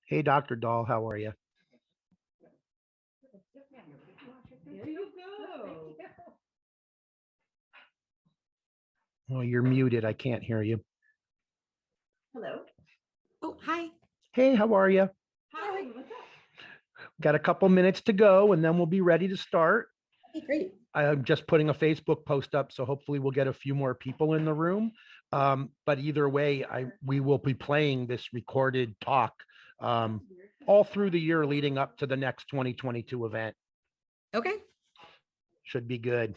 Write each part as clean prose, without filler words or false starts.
Hey, Dr. Dahl, how are you? There you go. Well, you're muted. I can't hear you. Hello. Oh, hi. Hey, how are you? Hi. What's up? Got a couple minutes to go and then we'll be ready to start. Okay, great. I'm just putting a Facebook post up, so hopefully we'll get a few more people in the room. But either way, we will be playing this recorded talk all through the year leading up to the next 2022 event. Okay. Should be good.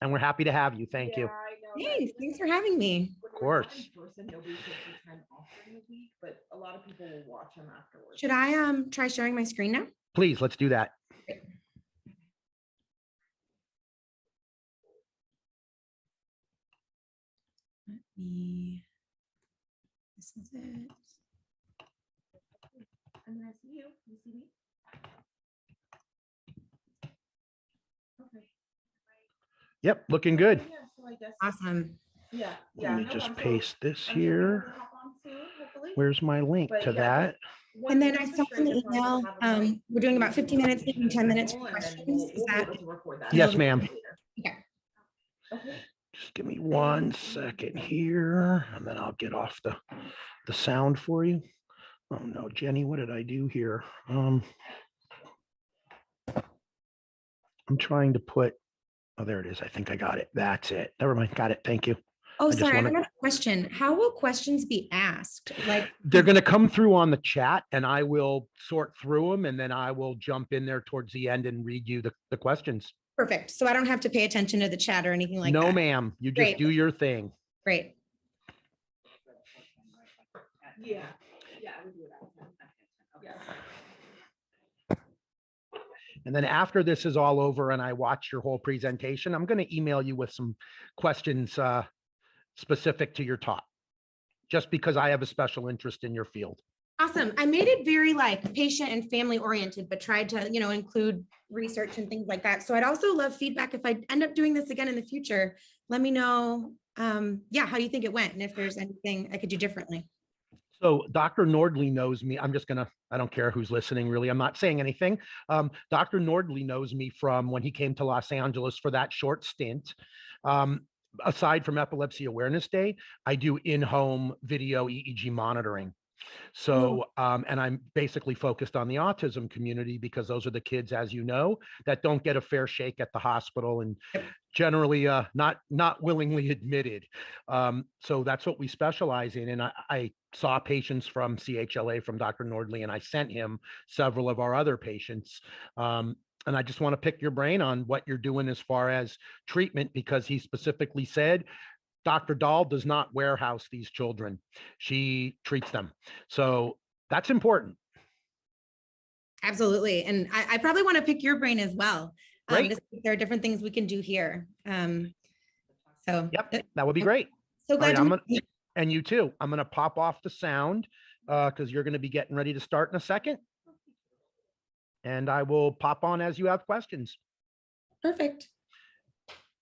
And we're happy to have you. Thank you. Hey, thanks for having me. Of course. Nobody takes the time off during the week, but a lot of people will watch them afterwards. Should I try sharing my screen now? Please, let's do that. This is it. And then I see you. You see me? Okay. Yep, looking good. Yeah, so I guess. Awesome. Yeah. Let me no just problem. So paste this I'm sure we'll here. hop on soon, hopefully. Where's my link But to yeah, that? One And then thing I for saw sure, in the you're probably email, gonna have a mic. we're doing about 15 minutes, maybe 10 minutes for And then questions. Is we'll be that? able to record that. Yes, ma'am. Okay. Okay. Just give me 1 second here, and then I'll get off the sound for you. Oh no, Jenny, what did I do here? I'm trying to put, oh, there it is. I think I got it. That's it. Never mind. Got it. Thank you. Oh, just sorry. I wanna- have a question. How will questions be asked? Like, They're going to come through on the chat and I will sort through them and then I will jump in there towards the end and read you the questions. perfect. So I don't have to pay attention to the chat or anything like that. No, ma'am. You just Great. do your thing. Great. Yeah. Yeah, I would do that. Yeah. And then after this is all over and I watch your whole presentation, I'm going to email you with some questions specific to your talk, just because I have a special interest in your field. Awesome. I made it very like patient and family oriented, but tried to, include research and things like that. So I'd also love feedback if I end up doing this again in the future. Let me know, how you think it went and if there's anything I could do differently. So Dr. Nordley knows me. I don't care who's listening, really. I'm not saying anything. Dr. Nordley knows me from when he came to Los Angeles for that short stint. Aside from Epilepsy Awareness Day, I do in-home video EEG monitoring. So, and I'm basically focused on the autism community because those are the kids, as you know, that don't get a fair shake at the hospital and generally not willingly admitted. So that's what we specialize in. And I saw patients from CHLA from Dr. Nordley, and I sent him several of our other patients. And I just want to pick your brain on what you're doing as far as treatment, because he specifically said, Dr. Dahl does not warehouse these children. She treats them. So that's important. Absolutely. And I probably want to pick your brain as well. Great. To see if there are different things we can do here. So Yep, that would be great. So glad All right, to meet you. and you too. I'm going to pop off the sound because you're going to be getting ready to start in a second. And I will pop on as you have questions. Perfect.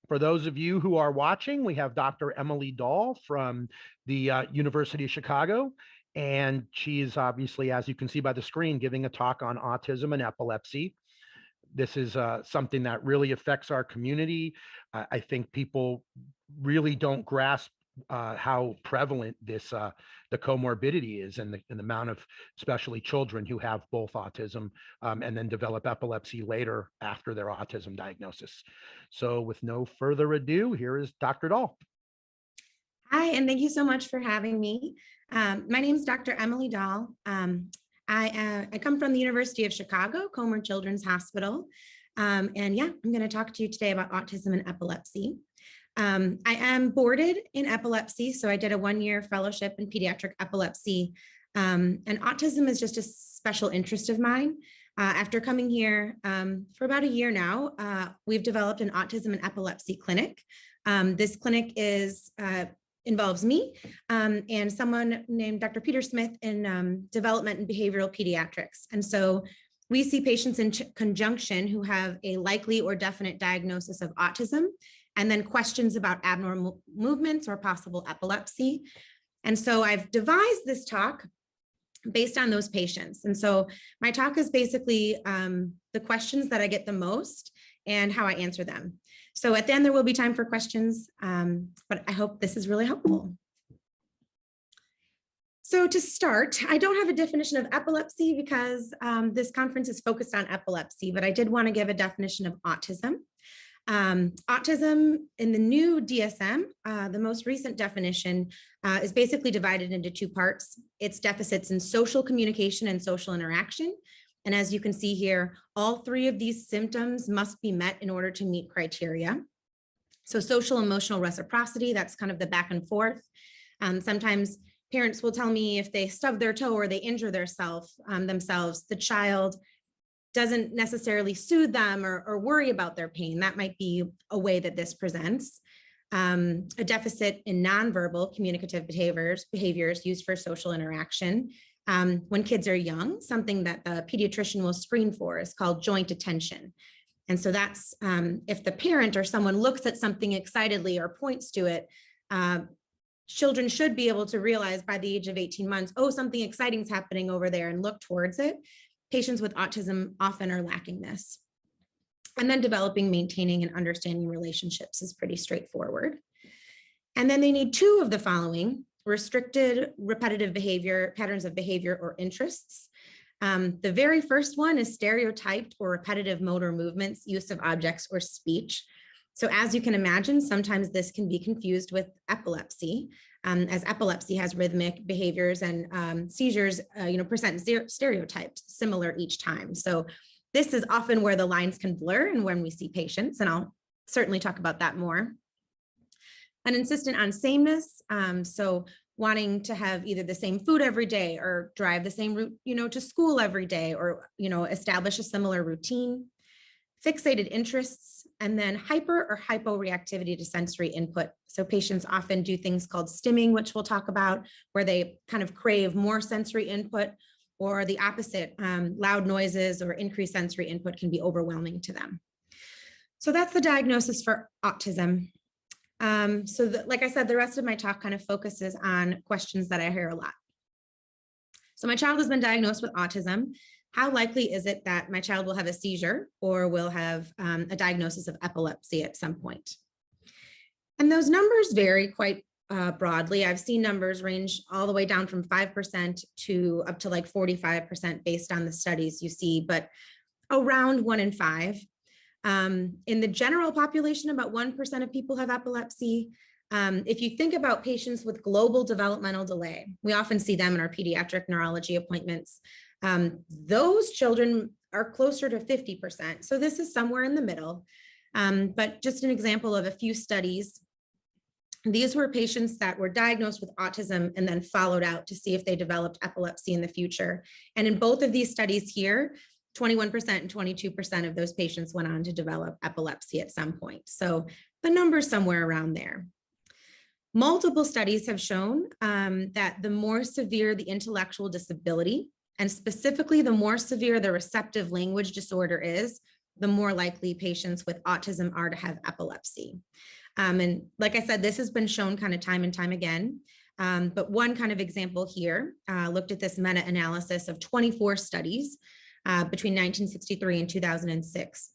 For those of you who are watching, we have Dr. Emily Dahl from the University of Chicago. And she is obviously, as you can see by the screen, giving a talk on autism and epilepsy. This is something that really affects our community. I think people really don't grasp how prevalent this the comorbidity is, and the amount of especially children who have both autism and then develop epilepsy later after their autism diagnosis. So with no further ado, here is Dr. Dahl. Hi, and thank you so much for having me. My name is Dr. Emily Dahl. I come from the University of Chicago, Comer Children's Hospital. And yeah, I'm going to talk to you today about autism and epilepsy. I am boarded in epilepsy, so I did a 1-year fellowship in pediatric epilepsy. And autism is just a special interest of mine. After coming here for about a year now, we've developed an autism and epilepsy clinic. This clinic involves me and someone named Dr. Peter Smith in development and behavioral pediatrics. And so we see patients in conjunction who have a likely or definite diagnosis of autism, and then questions about abnormal movements or possible epilepsy. And so I've devised this talk based on those patients. And so my talk is basically the questions that I get the most and how I answer them. So at the end, there will be time for questions, but I hope this is really helpful. So to start, I don't have a definition of epilepsy because this conference is focused on epilepsy, but I did want to give a definition of autism. Autism in the new DSM, the most recent definition, is basically divided into two parts. It's deficits in social communication and social interaction. And as you can see here, all three of these symptoms must be met in order to meet criteria. So social emotional reciprocity, that's kind of the back and forth. Sometimes parents will tell me if they stub their toe or they injure themselves, the child doesn't necessarily soothe them or worry about their pain. That might be a way that this presents. A deficit in nonverbal communicative behaviors used for social interaction. When kids are young, something that the pediatrician will screen for is called joint attention. And so that's if the parent or someone looks at something excitedly or points to it, children should be able to realize by the age of 18 months, oh, something exciting is happening over there, and look towards it. Patients with autism often are lacking this. And then developing, maintaining, and understanding relationships is pretty straightforward. And then they need two of the following: restricted repetitive behavior, patterns of behavior or interests. The very first one is stereotyped or repetitive motor movements, use of objects or speech. So as you can imagine, sometimes this can be confused with epilepsy, as epilepsy has rhythmic behaviors and seizures, present stereotypes similar each time. So this is often where the lines can blur and when we see patients, and I'll certainly talk about that more. An insistent on sameness, so wanting to have either the same food every day or drive the same route, to school every day, or, establish a similar routine. Fixated interests, and then hyper or hyporeactivity to sensory input. So patients often do things called stimming, which we'll talk about, where they kind of crave more sensory input, or the opposite, loud noises or increased sensory input can be overwhelming to them. So that's the diagnosis for autism. Like I said, the rest of my talk kind of focuses on questions that I hear a lot. So my child has been diagnosed with autism. How likely is it that my child will have a seizure or will have a diagnosis of epilepsy at some point? And those numbers vary quite broadly. I've seen numbers range all the way down from 5% to up to like 45% based on the studies you see, but around 1 in 5. In the general population, about 1% of people have epilepsy. If you think about patients with global developmental delay, we often see them in our pediatric neurology appointments. Those children are closer to 50%. So this is somewhere in the middle. But just an example of a few studies. These were patients that were diagnosed with autism and then followed out to see if they developed epilepsy in the future. And in both of these studies here, 21% and 22% of those patients went on to develop epilepsy at some point. So the number's somewhere around there. Multiple studies have shown that the more severe the intellectual disability, and specifically the more severe the receptive language disorder is, the more likely patients with autism are to have epilepsy. And like I said, this has been shown kind of time and time again. But one kind of example here, looked at this meta-analysis of 24 studies between 1963 and 2006.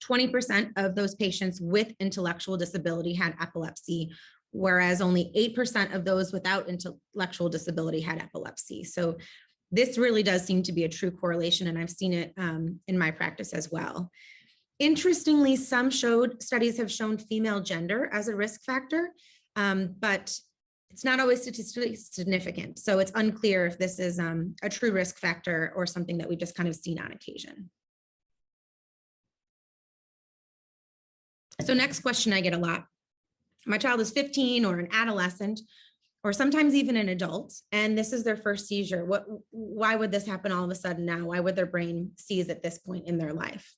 20% of those patients with intellectual disability had epilepsy, whereas only 8% of those without intellectual disability had epilepsy. So this really does seem to be a true correlation, and I've seen it in my practice as well. Interestingly, some studies have shown female gender as a risk factor, but it's not always statistically significant. So it's unclear if this is a true risk factor or something that we've just kind of seen on occasion. So next question I get a lot. My child is 15 or an adolescent, or sometimes even an adult, and this is their first seizure. Why would this happen all of a sudden now? Why would their brain seize at this point in their life?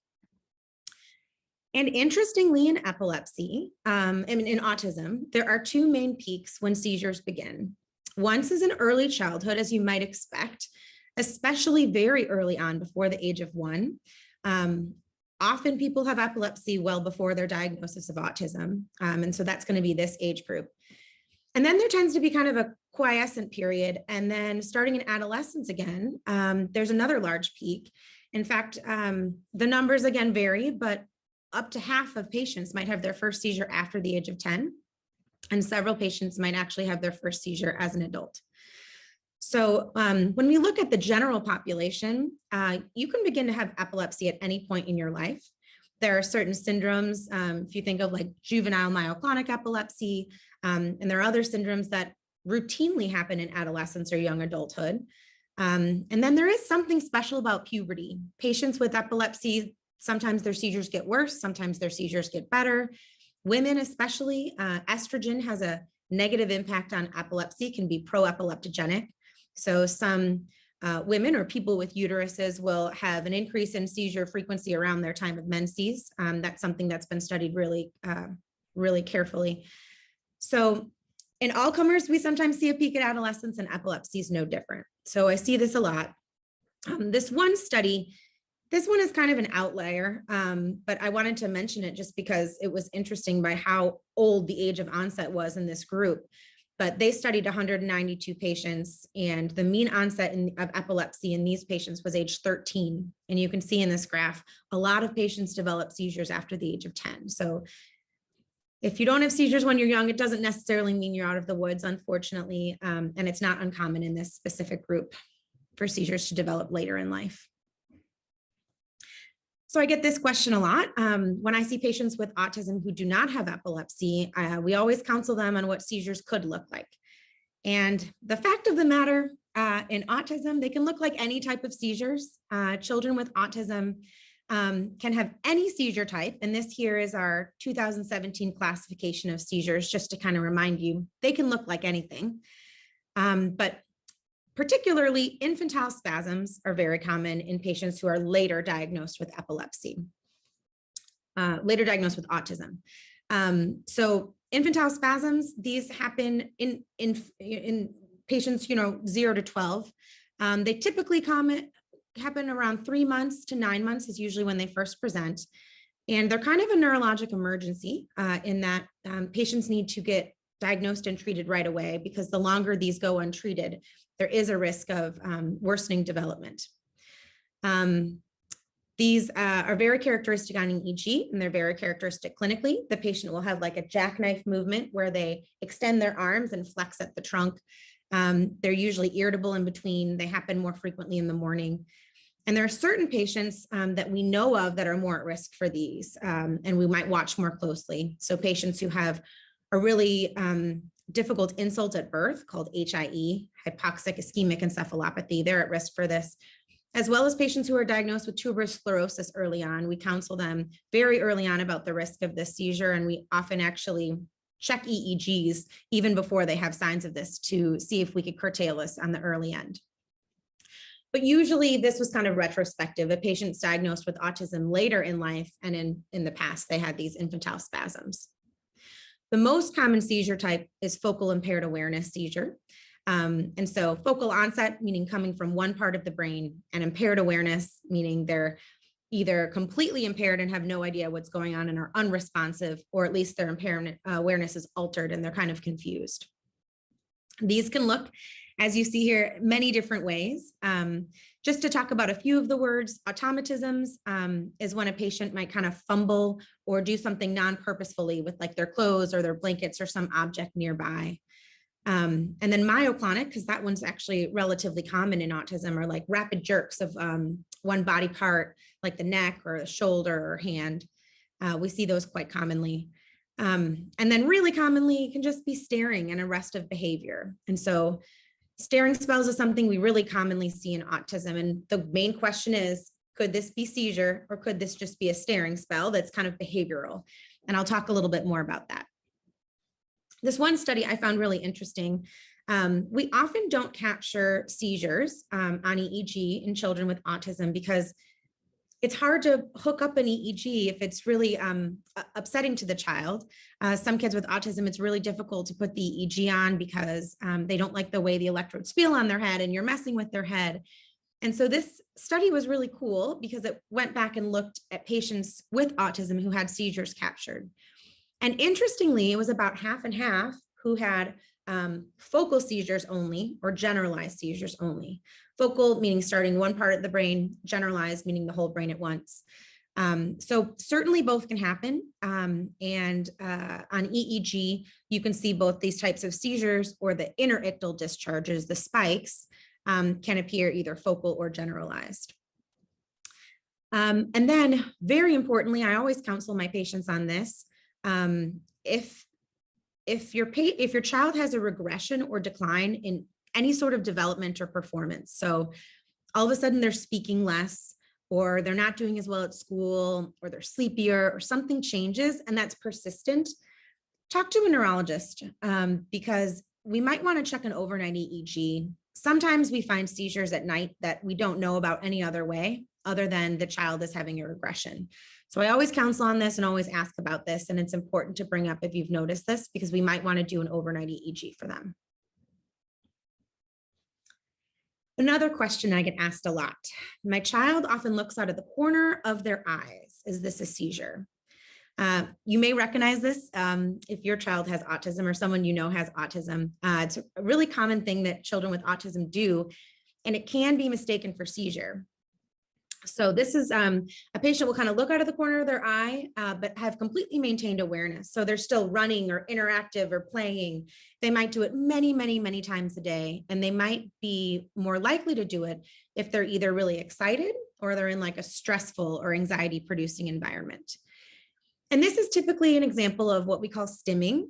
And interestingly, in epilepsy, in autism, there are two main peaks when seizures begin. Once is in early childhood, as you might expect, especially very early on before the age of 1. Often people have epilepsy well before their diagnosis of autism. And so that's going to be this age group. And then there tends to be kind of a quiescent period. And then starting in adolescence again, there's another large peak. In fact, the numbers again vary, but up to half of patients might have their first seizure after the age of 10. And several patients might actually have their first seizure as an adult. So when we look at the general population, you can begin to have epilepsy at any point in your life. There are certain syndromes, if you think of like juvenile myoclonic epilepsy, and there are other syndromes that routinely happen in adolescence or young adulthood. And then there is something special about puberty. Patients with epilepsy, sometimes their seizures get worse, sometimes their seizures get better. Women especially, estrogen has a negative impact on epilepsy, can be pro-epileptogenic. So some women or people with uteruses will have an increase in seizure frequency around their time of menses. That's something that's been studied really, really carefully. So in all comers, we sometimes see a peak at adolescence, and epilepsy is no different. So I see this a lot. This one study, this one is kind of an outlier, but I wanted to mention it just because it was interesting by how old the age of onset was in this group. But they studied 192 patients, and the mean onset of epilepsy in these patients was age 13. And you can see in this graph, a lot of patients develop seizures after the age of 10. So if you don't have seizures when you're young, it doesn't necessarily mean you're out of the woods, unfortunately. And it's not uncommon in this specific group for seizures to develop later in life. So I get this question a lot. When I see patients with autism who do not have epilepsy, we always counsel them on what seizures could look like. And the fact of the matter, in autism, they can look like any type of seizures. Children with autism can have any seizure type. And this here is our 2017 classification of seizures, just to kind of remind you, they can look like anything. But particularly infantile spasms are very common in patients who are later diagnosed with epilepsy, later diagnosed with autism. So infantile spasms, these happen in patients, 0 to 12. They typically happen around 3 months to 9 months is usually when they first present. And they're kind of a neurologic emergency in that patients need to get diagnosed and treated right away, because the longer these go untreated, there is a risk of worsening development. These are very characteristic on EEG, and they're very characteristic clinically. The patient will have like a jackknife movement where they extend their arms and flex at the trunk. They're usually irritable in between. They happen more frequently in the morning. And there are certain patients that we know of that are more at risk for these, and we might watch more closely. So patients who have a really difficult insult at birth called HIE, hypoxic ischemic encephalopathy, they're at risk for this, as well as patients who are diagnosed with tuberous sclerosis early on. We counsel them very early on about the risk of this seizure, and we often actually check EEGs even before they have signs of this to see if we could curtail this on the early end. But usually this was kind of retrospective. A patient's diagnosed with autism later in life, and in the past, they had these infantile spasms. The most common seizure type is focal impaired awareness seizure. And so focal onset, meaning coming from one part of the brain, and impaired awareness, meaning they're either completely impaired and have no idea what's going on and are unresponsive, or at least their impairment awareness is altered and they're kind of confused. These can look, as you see here, many different ways. Just to talk about a few of the words, automatisms is when a patient might kind of fumble or do something non-purposefully with like their clothes or their blankets or some object nearby. And then myoclonic, because that one's actually relatively common in autism, are like rapid jerks of one body part, like the neck or the shoulder or hand. We see those quite commonly. And then really commonly, it can just be staring and arrestive behavior. And so staring spells is something we really commonly see in autism. And the main question is, could this be seizure, or could this just be a staring spell that's kind of behavioral? And I'll talk a little bit more about that. This one study I found really interesting. We often don't capture seizures on EEG in children with autism because it's hard to hook up an EEG if it's really upsetting to the child. Some kids with autism, it's really difficult to put the EEG on because they don't like the way the electrodes feel on their head and you're messing with their head. And so this study was really cool because it went back and looked at patients with autism who had seizures captured. And interestingly, it was about half and half who had focal seizures only or generalized seizures only. Focal meaning starting one part of the brain, generalized meaning the whole brain at once. So certainly both can happen. And on EEG, you can see both these types of seizures or the interictal discharges, the spikes, can appear either focal or generalized. And then very importantly, I always counsel my patients on this. If your child has a regression or decline in any sort of development or performance, so all of a sudden they're speaking less, or they're not doing as well at school, or they're sleepier, or something changes and that's persistent, talk to a neurologist, because we might want to check an overnight EEG. Sometimes we find seizures at night that we don't know about any other way other than the child is having a regression. So I always counsel on this and always ask about this. And it's important to bring up if you've noticed this, because we might want to do an overnight EEG for them. Another question I get asked a lot. My child often looks out of the corner of their eyes. Is this a seizure? You may recognize this if your child has autism or someone you know has autism. It's a really common thing that children with autism do, and it can be mistaken for seizure. So this is a patient will kind of look out of the corner of their eye, but have completely maintained awareness. So they're still running or interactive or playing. They might do it many, many, many times a day, and they might be more likely to do it if they're either really excited or they're in like a stressful or anxiety producing environment. And this is typically an example of what we call stimming,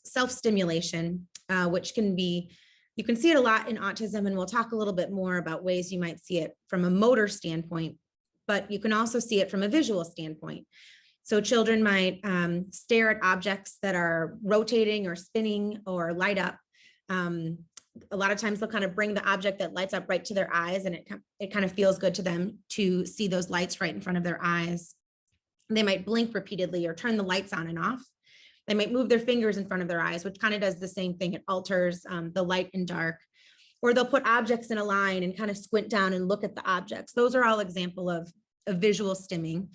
self-stimulation, which can be, you can see it a lot in autism, and we'll talk a little bit more about ways you might see it from a motor standpoint, but you can also see it from a visual standpoint. So children might stare at objects that are rotating or spinning or light up. A lot of times they'll kind of bring the object that lights up right to their eyes, and it kind of feels good to them to see those lights right in front of their eyes. They might blink repeatedly or turn the lights on and off. They might move their fingers in front of their eyes, which kind of does the same thing. It alters the light and dark. Or they'll put objects in a line and kind of squint down and look at the objects. Those are all example of visual stimming.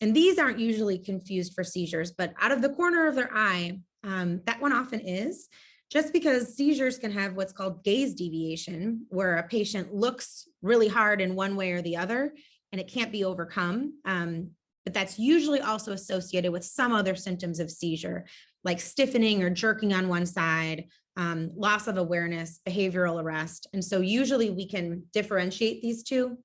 And these aren't usually confused for seizures, but out of the corner of their eye, that one often is, just because seizures can have what's called gaze deviation, where a patient looks really hard in one way or the other, and it can't be overcome. But that's usually also associated with some other symptoms of seizure, like stiffening or jerking on one side, loss of awareness, behavioral arrest. And so usually we can differentiate these two.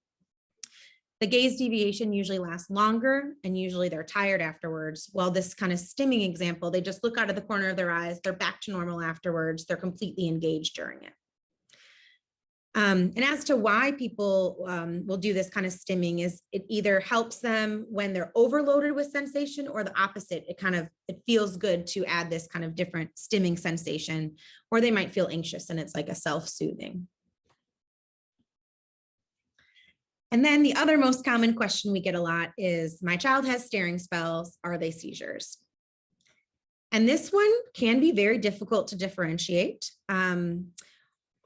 The gaze deviation usually lasts longer, and usually they're tired afterwards. While this kind of stimming example, they just look out of the corner of their eyes, they're back to normal afterwards, they're completely engaged during it. And as to why people will do this kind of stimming is it either helps them when they're overloaded with sensation, or the opposite. It feels good to add this kind of different stimming sensation, or they might feel anxious and it's like a self-soothing. And then the other most common question we get a lot is, my child has staring spells, are they seizures? And this one can be very difficult to differentiate.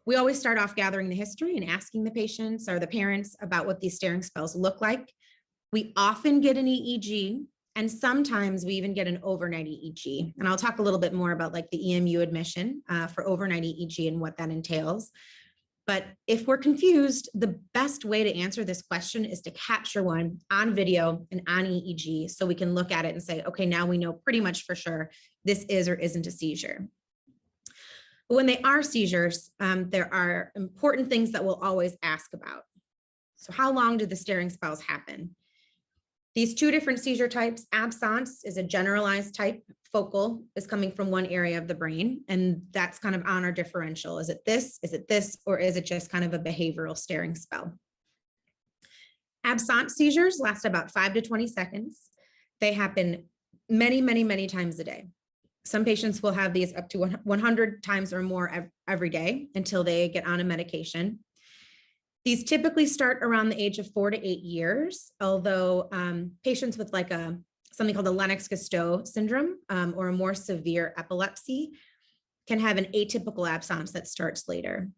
We always start off gathering the history and asking the patients or the parents about what these staring spells look like. We often get an EEG, and sometimes we even get an overnight EEG. And I'll talk a little bit more about like the EMU admission for overnight EEG and what that entails. But if we're confused, the best way to answer this question is to capture one on video and on EEG, so we can look at it and say, okay, now we know pretty much for sure this is or isn't a seizure. But when they are seizures, there are important things that we'll always ask about. So how long do the staring spells happen? These two different seizure types, absence is a generalized type, focal is coming from one area of the brain, and that's kind of on our differential. Is it this, or is it just kind of a behavioral staring spell? Absent seizures last about 5 to 20 seconds. They happen many, many, many times a day. Some patients will have these up to 100 times or more every day until they get on a medication. These typically start around the age of 4 to 8 years, although patients with like something called a Lennox-Gastaut syndrome or a more severe epilepsy can have an atypical absence that starts later.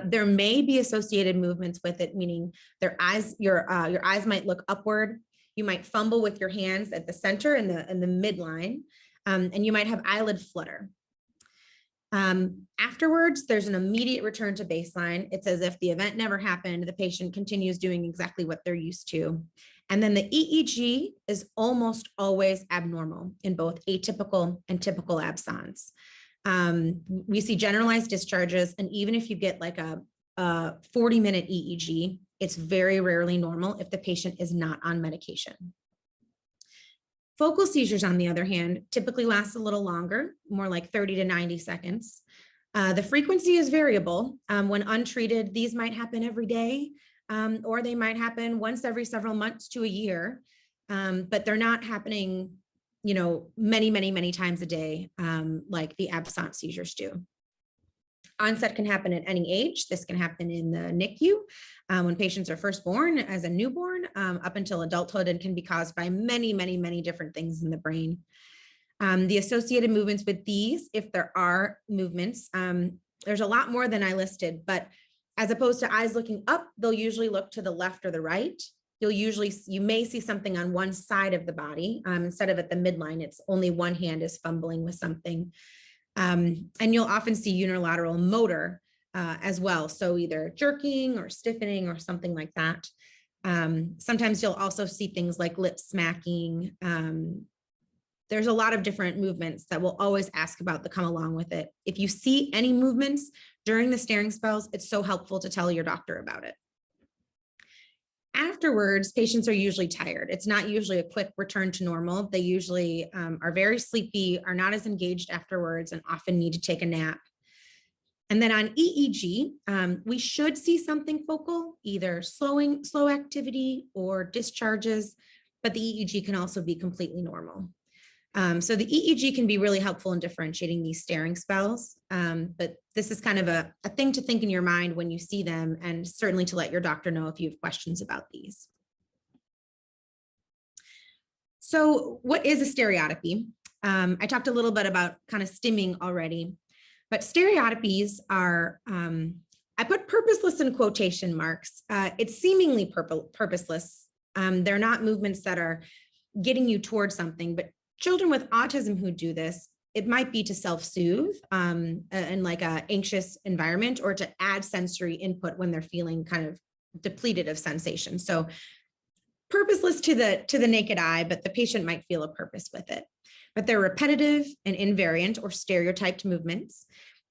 There may be associated movements with it, meaning your eyes might look upward. You might fumble with your hands at the center and the midline. and you might have eyelid flutter. Afterwards, there's an immediate return to baseline. It's as if the event never happened. The patient continues doing exactly what they're used to. And then the EEG is almost always abnormal in both atypical and typical absence. We see generalized discharges, and even if you get like a 40-minute EEG, it's very rarely normal if the patient is not on medication. Focal seizures, on the other hand, typically last a little longer, more like 30 to 90 seconds. The frequency is variable. When untreated, these might happen every day, or they might happen once every several months to a year, but they're not happening, many times a day, like the absence seizures do. Onset can happen at any age. This can happen in the NICU when patients are first born as a newborn up until adulthood, and can be caused by many different things in the brain. The associated movements with these, if there are movements, there's a lot more than I listed, but as opposed to eyes looking up, they'll usually look to the left or the right. You may see something on one side of the body instead of at the midline. It's only one hand is fumbling with something. And you'll often see unilateral motor as well. So either jerking or stiffening or something like that. Sometimes you'll also see things like lip smacking. There's a lot of different movements that we'll always ask about that come along with it. If you see any movements during the staring spells, it's so helpful to tell your doctor about it. Afterwards, patients are usually tired. It's not usually a quick return to normal. They usually are very sleepy, are not as engaged afterwards, and often need to take a nap. And then on EEG, we should see something focal, either slow activity or discharges, but the EEG can also be completely normal. So the EEG can be really helpful in differentiating these staring spells, but this is kind of a thing to think in your mind when you see them, and certainly to let your doctor know if you have questions about these. So what is a stereotypy? I talked a little bit about kind of stimming already, but stereotypies are, I put purposeless in quotation marks. It's seemingly purposeless. They're not movements that are getting you towards something, but children with autism who do this, it might be to self-soothe in like an anxious environment, or to add sensory input when they're feeling kind of depleted of sensation. So purposeless to the naked eye, but the patient might feel a purpose with it. But they're repetitive and invariant or stereotyped movements.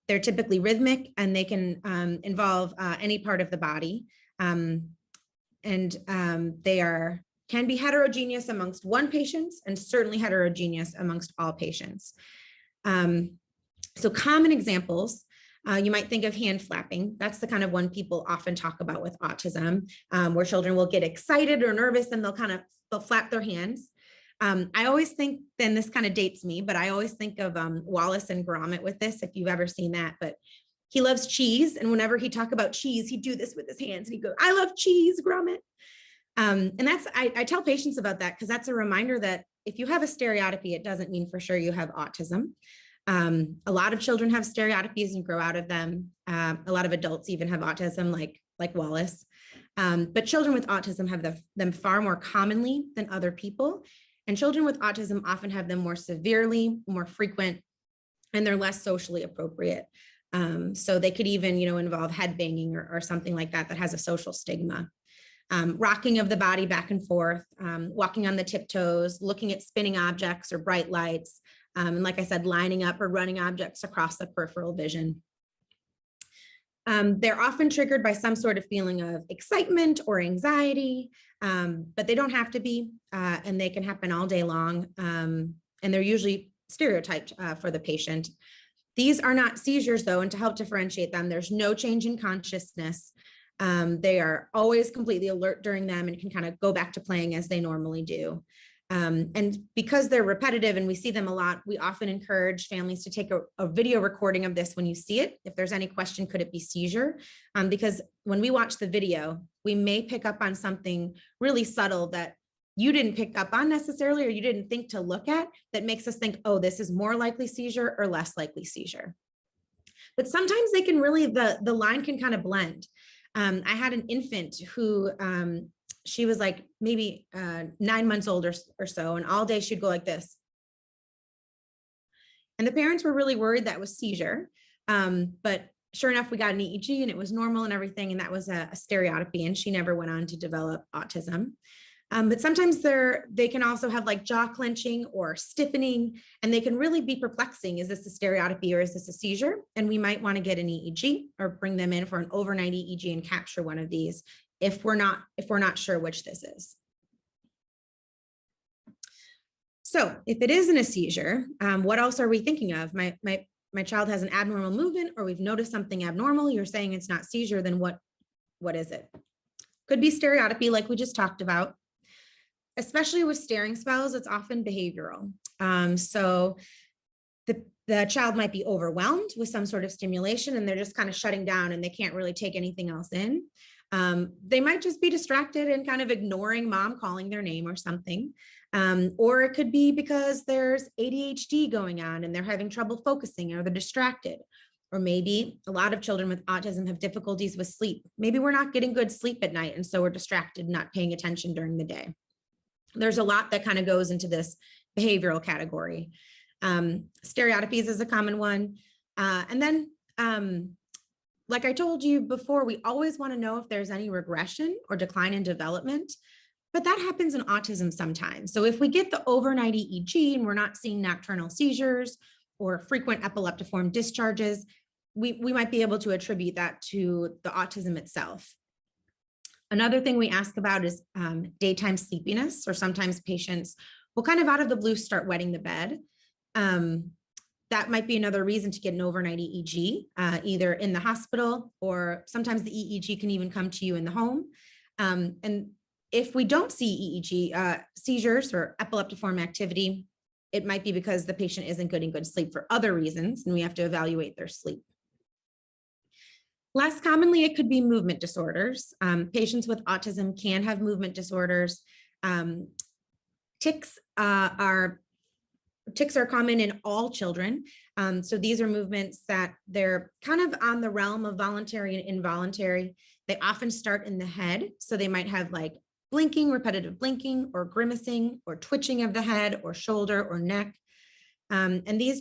They're typically rhythmic, and they can involve any part of the body. They can be heterogeneous amongst one patient, and certainly heterogeneous amongst all patients. So common examples, you might think of hand flapping. That's the kind of one people often talk about with autism, where children will get excited or nervous and they'll flap their hands. I always think, then this kind of dates me, but I always think of Wallace and Gromit with this, if you've ever seen that. But he loves cheese, and whenever he talk about cheese, he'd do this with his hands, and he'd go, "I love cheese, Gromit." And I tell patients about that because that's a reminder that if you have a stereotypy, it doesn't mean for sure you have autism. A lot of children have stereotypies and grow out of them. A lot of adults even have autism, like Wallace. But children with autism have them far more commonly than other people. And children with autism often have them more severely, more frequent, and they're less socially appropriate. So they could even, involve head banging or something like that has a social stigma. Rocking of the body back and forth, walking on the tiptoes, looking at spinning objects or bright lights, and like I said, lining up or running objects across the peripheral vision. They're often triggered by some sort of feeling of excitement or anxiety, but they don't have to be, and they can happen all day long, and they're usually stereotyped for the patient. These are not seizures, though, and to help differentiate them, there's no change in consciousness. They are always completely alert during them and can kind of go back to playing as they normally do. And because they're repetitive and we see them a lot, we often encourage families to take a video recording of this when you see it. If there's any question, could it be seizure? Because when we watch the video, we may pick up on something really subtle that you didn't pick up on necessarily, or you didn't think to look at, that makes us think, oh, this is more likely seizure or less likely seizure. But sometimes they can really, the line can kind of blend. I had an infant who, she was like maybe 9 months old or so, and all day she'd go like this. And the parents were really worried that was seizure. But sure enough, we got an EEG and it was normal and everything. And that was a stereotypy. And she never went on to develop autism. But sometimes they can also have like jaw clenching or stiffening, and they can really be perplexing. Is this a stereotypy or is this a seizure? And we might want to get an EEG or bring them in for an overnight EEG and capture one of these if we're not sure which this is. So if it isn't a seizure, what else are we thinking of? My child has an abnormal movement, or we've noticed something abnormal. You're saying it's not seizure, then what is it? Could be stereotypy, like we just talked about. Especially with staring spells, it's often behavioral. So the child might be overwhelmed with some sort of stimulation and they're just kind of shutting down and they can't really take anything else in. They might just be distracted and kind of ignoring mom calling their name or something. Or it could be because there's ADHD going on and they're having trouble focusing or they're distracted. Or maybe a lot of children with autism have difficulties with sleep. Maybe we're not getting good sleep at night and so we're distracted, not paying attention during the day. There's a lot that kind of goes into this behavioral category. Stereotypies is a common one. And then, like I told you before, we always want to know if there's any regression or decline in development, but that happens in autism sometimes. So if we get the overnight EEG and we're not seeing nocturnal seizures or frequent epileptiform discharges, we might be able to attribute that to the autism itself. Another thing we ask about is daytime sleepiness, or sometimes patients will kind of out of the blue start wetting the bed. That might be another reason to get an overnight EEG, either in the hospital, or sometimes the EEG can even come to you in the home. And if we don't see EEG seizures or epileptiform activity, it might be because the patient isn't getting good sleep for other reasons, and we have to evaluate their sleep. Less commonly, it could be movement disorders. Patients with autism can have movement disorders. Tics are common in all children. So these are movements that they're kind of on the realm of voluntary and involuntary. They often start in the head. So they might have like blinking, repetitive blinking, or grimacing, or twitching of the head or shoulder or neck. And these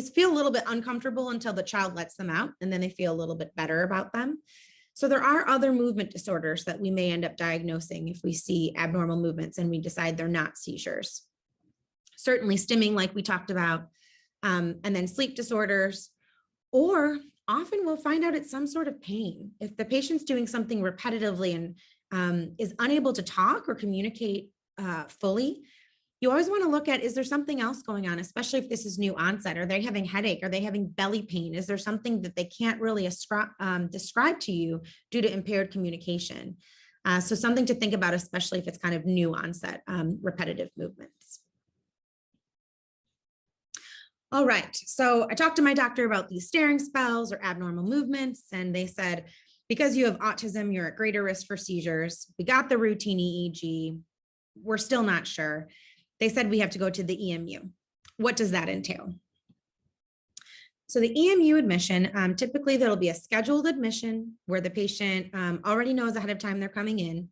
feel a little bit uncomfortable until the child lets them out, and then they feel a little bit better about them. So there are other movement disorders that we may end up diagnosing if we see abnormal movements and we decide they're not seizures. Certainly stimming, like we talked about, and then sleep disorders, or often we'll find out it's some sort of pain. If the patient's doing something repetitively and is unable to talk or communicate fully, you always want to look at, is there something else going on, especially if this is new onset? Are they having headache? Are they having belly pain? Is there something that they can't really describe to you due to impaired communication? So something to think about, especially if it's kind of new onset repetitive movements. All right, so I talked to my doctor about these staring spells or abnormal movements, and they said, because you have autism, you're at greater risk for seizures. We got the routine EEG. We're still not sure. They said we have to go to the EMU. What does that entail? So the EMU admission, typically there'll be a scheduled admission where the patient already knows ahead of time they're coming in.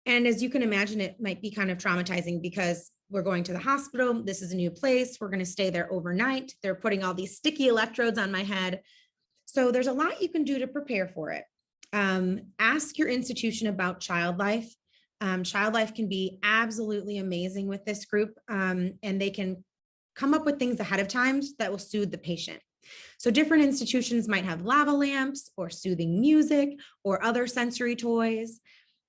And as you can imagine, it might be kind of traumatizing because we're going to the hospital. This is a new place. We're going to stay there overnight. They're putting all these sticky electrodes on my head. So there's a lot you can do to prepare for it. Ask your institution about child life. Child life can be absolutely amazing with this group, and they can come up with things ahead of time that will soothe the patient. So different institutions might have lava lamps or soothing music or other sensory toys.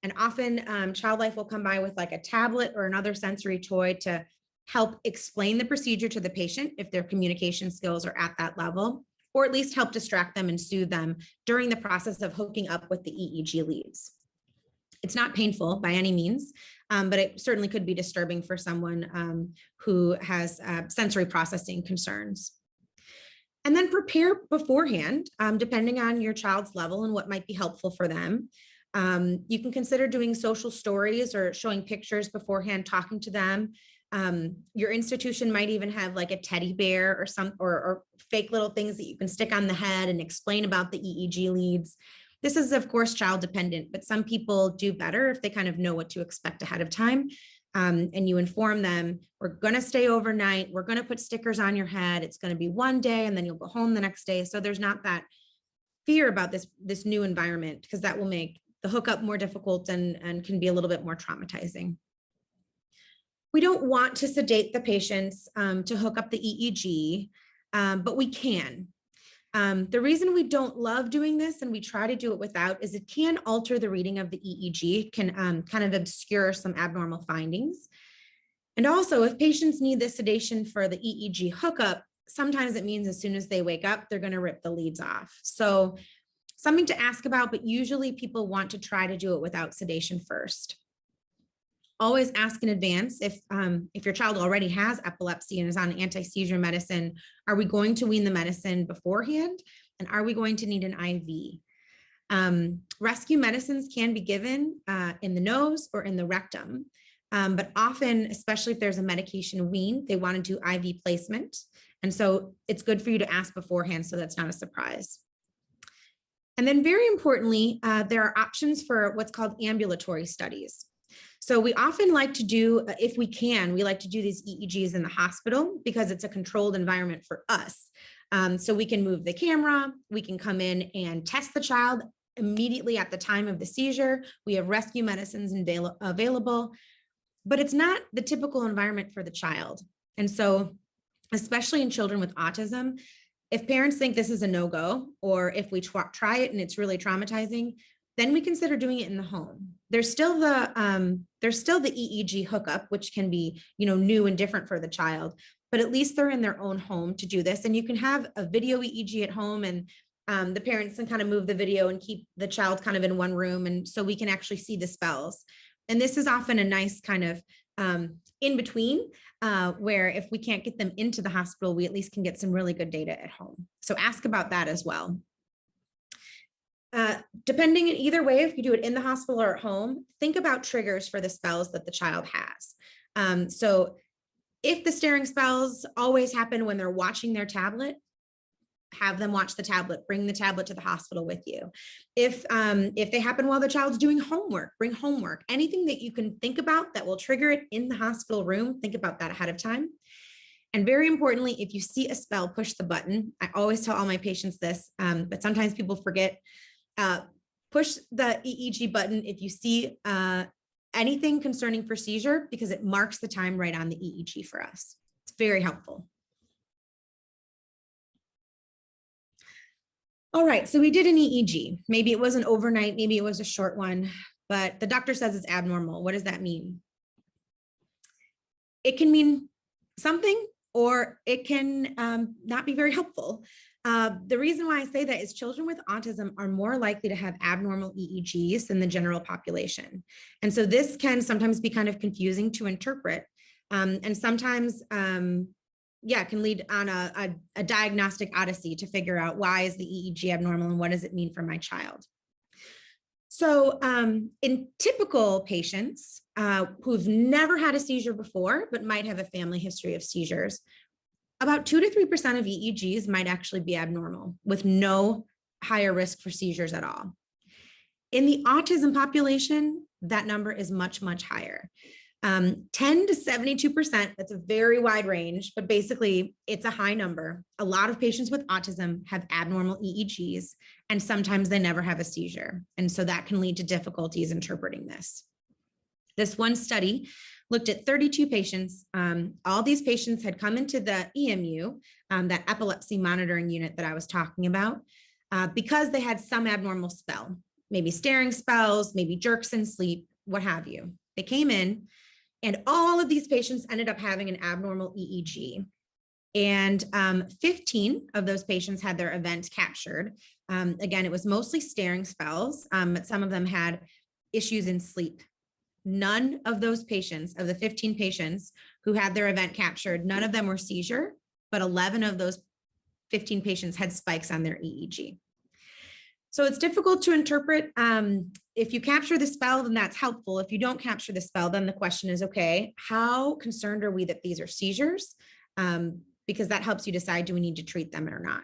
And often child life will come by with like a tablet or another sensory toy to help explain the procedure to the patient if their communication skills are at that level, or at least help distract them and soothe them during the process of hooking up with the EEG leads. It's not painful by any means, but it certainly could be disturbing for someone who has sensory processing concerns. And then prepare beforehand, depending on your child's level and what might be helpful for them. You can consider doing social stories or showing pictures beforehand, talking to them. Your institution might even have like a teddy bear or fake little things that you can stick on the head and explain about the EEG leads. This is, of course, child dependent, but some people do better if they kind of know what to expect ahead of time. and you inform them, we're going to stay overnight. We're going to put stickers on your head. It's going to be one day and then you'll go home the next day. So there's not that fear about this new environment, because that will make the hookup more difficult and can be a little bit more traumatizing. We don't want to sedate the patients to hook up the EEG, but we can. The reason we don't love doing this and we try to do it without is it can alter the reading of the EEG. It can kind of obscure some abnormal findings. And also, if patients need the sedation for the EEG hookup, sometimes it means as soon as they wake up, they're going to rip the leads off. So something to ask about, but usually people want to try to do it without sedation first. Always ask in advance if your child already has epilepsy and is on anti-seizure medicine, are we going to wean the medicine beforehand? And are we going to need an IV? Rescue medicines can be given in the nose or in the rectum, but often, especially if there's a medication wean, they want to do IV placement. And so it's good for you to ask beforehand so that's not a surprise. And then very importantly, there are options for what's called ambulatory studies. So we often like to do, if we can, we like to do these EEGs in the hospital because it's a controlled environment for us. So we can move the camera, we can come in and test the child immediately at the time of the seizure. We have rescue medicines available, but it's not the typical environment for the child. And so, especially in children with autism, if parents think this is a no-go, or if we try it and it's really traumatizing, then we consider doing it in the home. There's still the EEG hookup, which can be, new and different for the child, but at least they're in their own home to do this. And you can have a video EEG at home, and the parents can kind of move the video and keep the child kind of in one room. And so we can actually see the spells. And this is often a nice kind of in between, where if we can't get them into the hospital, we at least can get some really good data at home. So ask about that as well. Depending in either way, if you do it in the hospital or at home, think about triggers for the spells that the child has. So if the staring spells always happen when they're watching their tablet, have them watch the tablet, bring the tablet to the hospital with you. If they happen while the child's doing homework, bring homework. Anything that you can think about that will trigger it in the hospital room, think about that ahead of time. And very importantly, if you see a spell, push the button. I always tell all my patients this, but sometimes people forget. Push the EEG button if you see anything concerning for seizure, because it marks the time right on the EEG for us. It's very helpful. All right, so we did an EEG. Maybe it wasn't overnight, maybe it was a short one, but the doctor says it's abnormal. What does that mean? It can mean something, or it can not be very helpful. The reason why I say that is children with autism are more likely to have abnormal EEGs than the general population. And so this can sometimes be kind of confusing to interpret. And sometimes, it can lead on a diagnostic odyssey to figure out, why is the EEG abnormal and what does it mean for my child? So in typical patients who've never had a seizure before, but might have a family history of seizures, about 2 to 3% of EEGs might actually be abnormal with no higher risk for seizures at all. In the autism population, that number is much, much higher. 10 to 72%, that's a very wide range, but basically it's a high number. A lot of patients with autism have abnormal EEGs, and sometimes they never have a seizure. And so that can lead to difficulties interpreting this. This one study looked at 32 patients. All these patients had come into the EMU, that epilepsy monitoring unit that I was talking about, because they had some abnormal spell, maybe staring spells, maybe jerks in sleep, what have you. They came in, and all of these patients ended up having an abnormal EEG. And 15 of those patients had their event captured. Again, it was mostly staring spells, but some of them had issues in sleep. None of those patients, of the 15 patients who had their event captured, none of them were seizure, but 11 of those 15 patients had spikes on their EEG. So it's difficult to interpret. If you capture the spell, then that's helpful. If you don't capture the spell, then the question is, okay, how concerned are we that these are seizures? Because that helps you decide, do we need to treat them or not?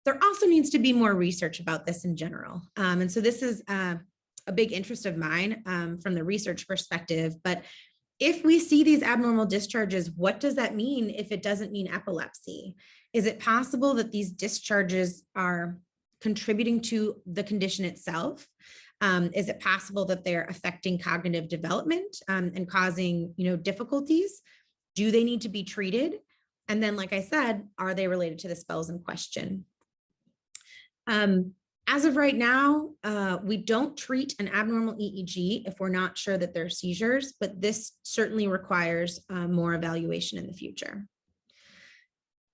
There also needs to be more research about this in general. And so this is a a big interest of mine from the research perspective. But if we see these abnormal discharges, what does that mean if it doesn't mean epilepsy? Is it possible that these discharges are contributing to the condition itself? Is it possible that they're affecting cognitive development and causing, difficulties? Do they need to be treated? And then, like I said, are they related to the spells in question? As of right now, we don't treat an abnormal EEG if we're not sure that they're seizures, but this certainly requires more evaluation in the future.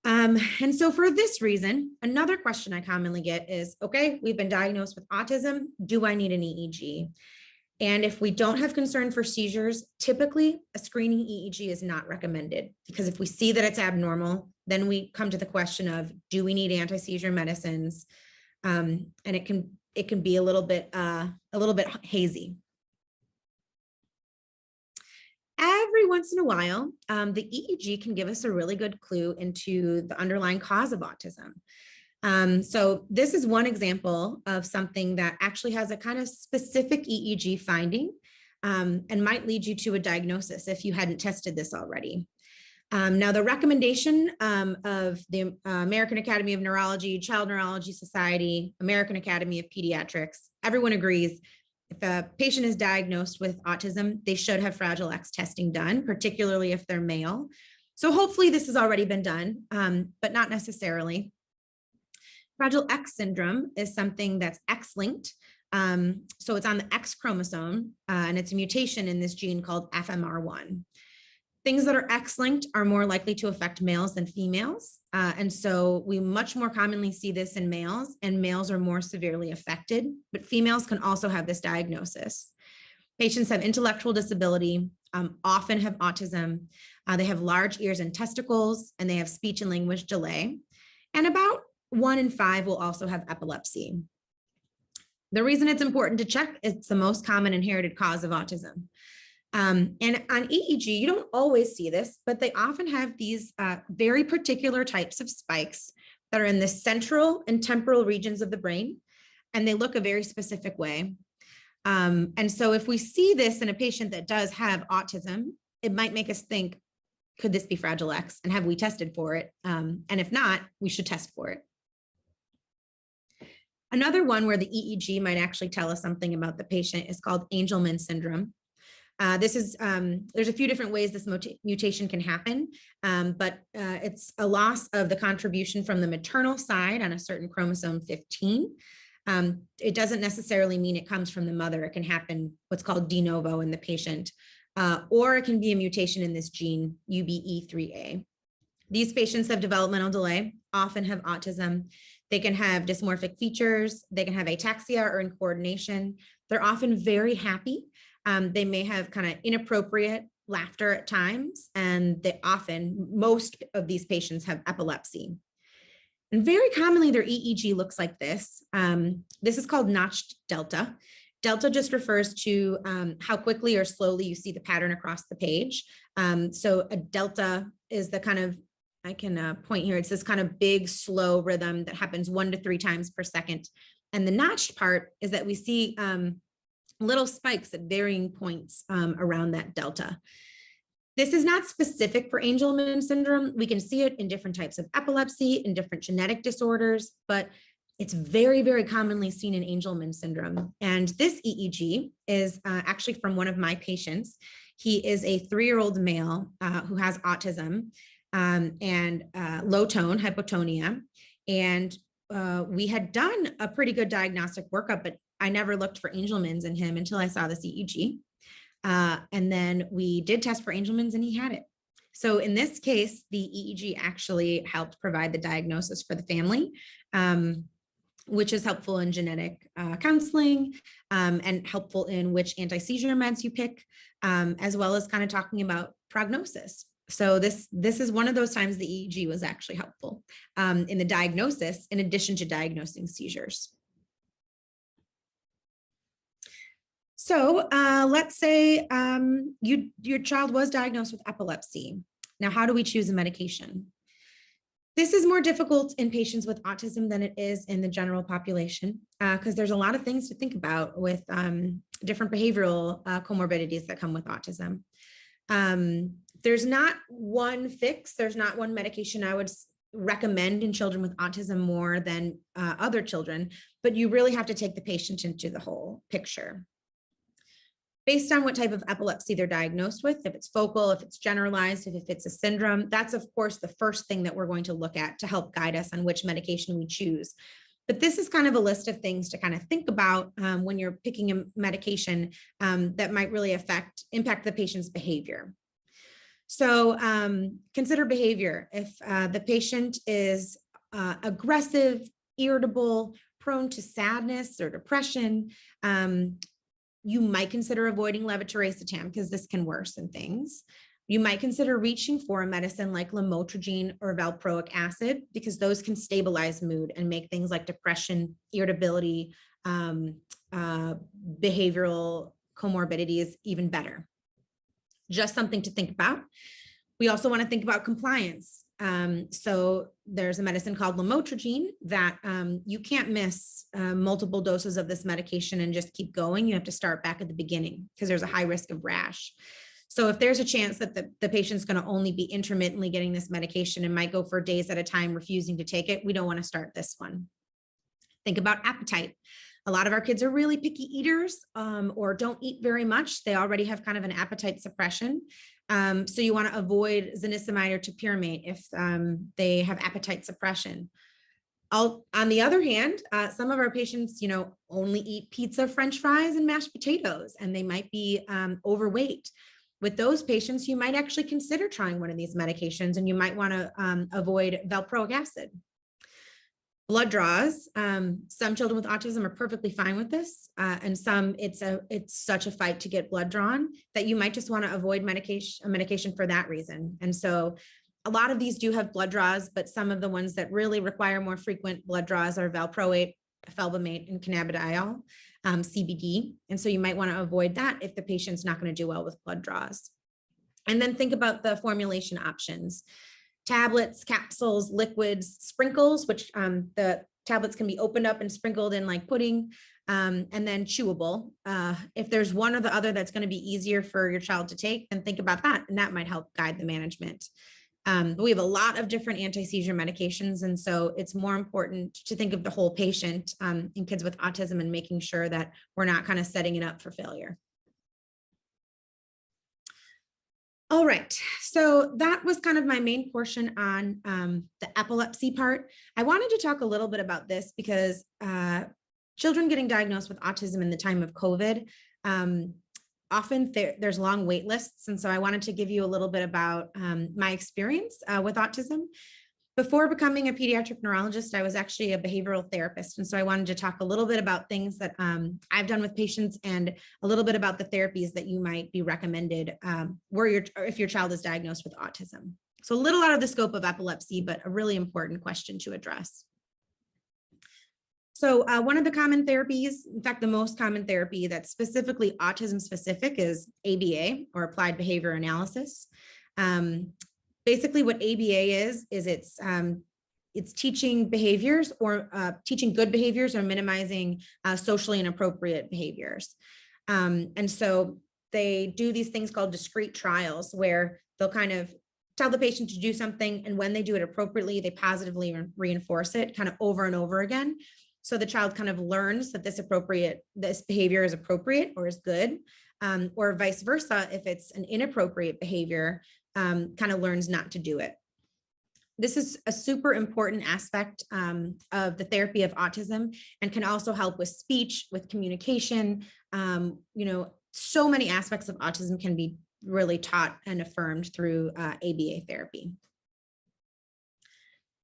And so for this reason, another question I commonly get is, okay, we've been diagnosed with autism. Do I need an EEG? And if we don't have concern for seizures, typically a screening EEG is not recommended, because if we see that it's abnormal, then we come to the question of, do we need anti-seizure medicines? And it can be a little bit hazy. Every once in a while, the EEG can give us a really good clue into the underlying cause of autism. So this is one example of something that actually has a kind of specific EEG finding and might lead you to a diagnosis if you hadn't tested this already. Now, the recommendation of the American Academy of Neurology, Child Neurology Society, American Academy of Pediatrics, everyone agrees if a patient is diagnosed with autism, they should have Fragile X testing done, particularly if they're male. So hopefully this has already been done, but not necessarily. Fragile X syndrome is something that's X-linked. So it's on the X chromosome, and it's a mutation in this gene called FMR1. Things that are X-linked are more likely to affect males than females. And so we much more commonly see this in males, and males are more severely affected, but females can also have this diagnosis. Patients have intellectual disability, often have autism. They have large ears and testicles, and they have speech and language delay. And about 1 in 5 will also have epilepsy. The reason it's important to check, it's the most common inherited cause of autism. And on EEG, you don't always see this, but they often have these very particular types of spikes that are in the central and temporal regions of the brain, and they look a very specific way. And so if we see this in a patient that does have autism, it might make us think, could this be Fragile X? And have we tested for it? And if not, we should test for it. Another one where the EEG might actually tell us something about the patient is called Angelman syndrome. This is, there's a few different ways this mutation can happen, but it's a loss of the contribution from the maternal side on a certain chromosome 15. It doesn't necessarily mean it comes from the mother. It can happen what's called de novo in the patient, or it can be a mutation in this gene UBE3A. These patients have developmental delay, often have autism. They can have dysmorphic features. They can have ataxia or incoordination. They're often very happy. They may have kind of inappropriate laughter at times, and most of these patients have epilepsy. And very commonly their EEG looks like this. This is called notched delta. Delta just refers to how quickly or slowly you see the pattern across the page. So a delta is the kind of, I can point here, it's this kind of big, slow rhythm that happens 1 to 3 times per second. And the notched part is that we see little spikes at varying points around that delta. This is not specific for Angelman syndrome. We can see it in different types of epilepsy, in different genetic disorders, but it's very, very commonly seen in Angelman syndrome. And this EEG is actually from one of my patients. He is a 3-year-old male who has autism and low tone hypotonia. And we had done a pretty good diagnostic workup, but I never looked for Angelman's in him until I saw this EEG. And then we did test for Angelman's and he had it. So in this case, the EEG actually helped provide the diagnosis for the family, which is helpful in genetic counseling and helpful in which anti-seizure meds you pick, as well as kind of talking about prognosis. So this is one of those times the EEG was actually helpful in the diagnosis, in addition to diagnosing seizures. So let's say your child was diagnosed with epilepsy. Now, how do we choose a medication? This is more difficult in patients with autism than it is in the general population because there's a lot of things to think about with different behavioral comorbidities that come with autism. There's not one fix, there's not one medication I would recommend in children with autism more than other children, but you really have to take the patient into the whole picture. Based on what type of epilepsy they're diagnosed with, if it's focal, if it's generalized, if it's a syndrome, that's of course the first thing that we're going to look at to help guide us on which medication we choose. But this is kind of a list of things to kind of think about when you're picking a medication that might really impact the patient's behavior. So consider behavior. If the patient is aggressive, irritable, prone to sadness or depression, you might consider avoiding levetiracetam because this can worsen things. You might consider reaching for a medicine like lamotrigine or valproic acid because those can stabilize mood and make things like depression, irritability, behavioral comorbidities even better. Just something to think about. We also want to think about compliance. So there's a medicine called lamotrigine that you can't miss multiple doses of this medication and just keep going. You have to start back at the beginning because there's a high risk of rash. So if there's a chance that the patient's going to only be intermittently getting this medication and might go for days at a time refusing to take it, we don't want to start this one. Think about appetite. A lot of our kids are really picky eaters or don't eat very much. They already have kind of an appetite suppression. So you want to avoid zonisamide or topiramate if they have appetite suppression. On the other hand, some of our patients, only eat pizza, French fries, and mashed potatoes, and they might be overweight. With those patients, you might actually consider trying one of these medications, and you might want to avoid valproic acid. Blood draws. Some children with autism are perfectly fine with this, and some it's such a fight to get blood drawn that you might just want to avoid medication for that reason. And so a lot of these do have blood draws, but some of the ones that really require more frequent blood draws are valproate, felbamate, and cannabidiol, CBD. And so you might want to avoid that if the patient's not going to do well with blood draws. And then think about the formulation options. Tablets, capsules, liquids, sprinkles, which the tablets can be opened up and sprinkled in like pudding, and then chewable. If there's one or the other that's going to be easier for your child to take, then think about that, and that might help guide the management. But we have a lot of different anti-seizure medications, and so it's more important to think of the whole patient in kids with autism and making sure that we're not kind of setting it up for failure. All right, so that was kind of my main portion on the epilepsy part. I wanted to talk a little bit about this because children getting diagnosed with autism in the time of COVID, often there's long wait lists. And so I wanted to give you a little bit about my experience with autism. Before becoming a pediatric neurologist, I was actually a behavioral therapist. And so I wanted to talk a little bit about things that I've done with patients and a little bit about the therapies that you might be recommended if your child is diagnosed with autism. So a little out of the scope of epilepsy, but a really important question to address. So one of the common therapies, in fact, the most common therapy that's specifically autism specific is ABA, or applied behavior analysis. Basically what ABA is it's teaching behaviors or teaching good behaviors or minimizing socially inappropriate behaviors. And so they do these things called discrete trials where they'll kind of tell the patient to do something, and when they do it appropriately, they positively reinforce it kind of over and over again. So the child kind of learns that this behavior is appropriate or is good, or vice versa. If it's an inappropriate behavior, kind of learns not to do it. This is a super important aspect of the therapy of autism and can also help with speech, with communication. So many aspects of autism can be really taught and affirmed through ABA therapy.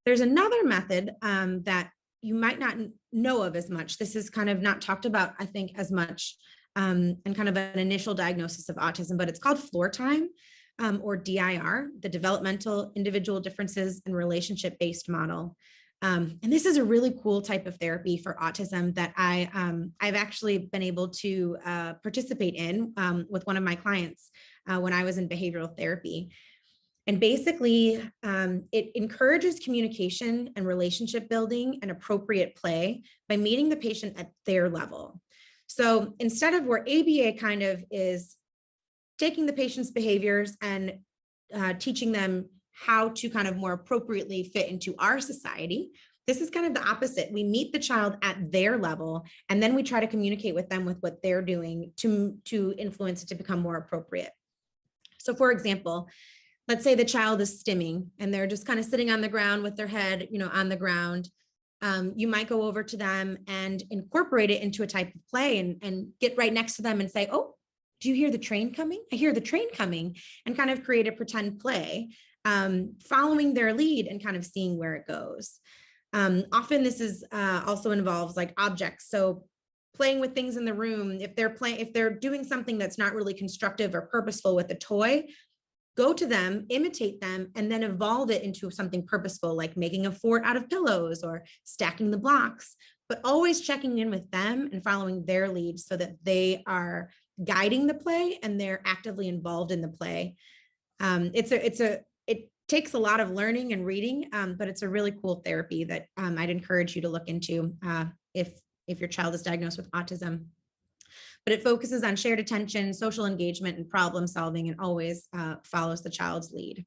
There's another method that you might not know of as much. This is kind of not talked about, I think, as much and kind of an initial diagnosis of autism, but it's called floor time. Or DIR, the Developmental Individual Differences and Relationship-Based Model. And this is a really cool type of therapy for autism that I've actually been able to participate in with one of my clients when I was in behavioral therapy. And basically, it encourages communication and relationship building and appropriate play by meeting the patient at their level. So instead of where ABA kind of is taking the patient's behaviors and teaching them how to kind of more appropriately fit into our society, this is kind of the opposite. We meet the child at their level, and then we try to communicate with them with what they're doing to influence it to become more appropriate. So for example, let's say the child is stimming and they're just kind of sitting on the ground with their head, on the ground. You might go over to them and incorporate it into a type of play and get right next to them and say, oh, do you hear the train coming? I hear the train coming, and kind of create a pretend play, following their lead and kind of seeing where it goes. Often this is also involves like objects. So playing with things in the room, if they're doing something that's not really constructive or purposeful with a toy, go to them, imitate them, and then evolve it into something purposeful, like making a fort out of pillows or stacking the blocks, but always checking in with them and following their lead so that they are guiding the play and they're actively involved in the play. It takes a lot of learning and reading, but it's a really cool therapy that I'd encourage you to look into if your child is diagnosed with autism. But it focuses on shared attention, social engagement, and problem solving, and always follows the child's lead.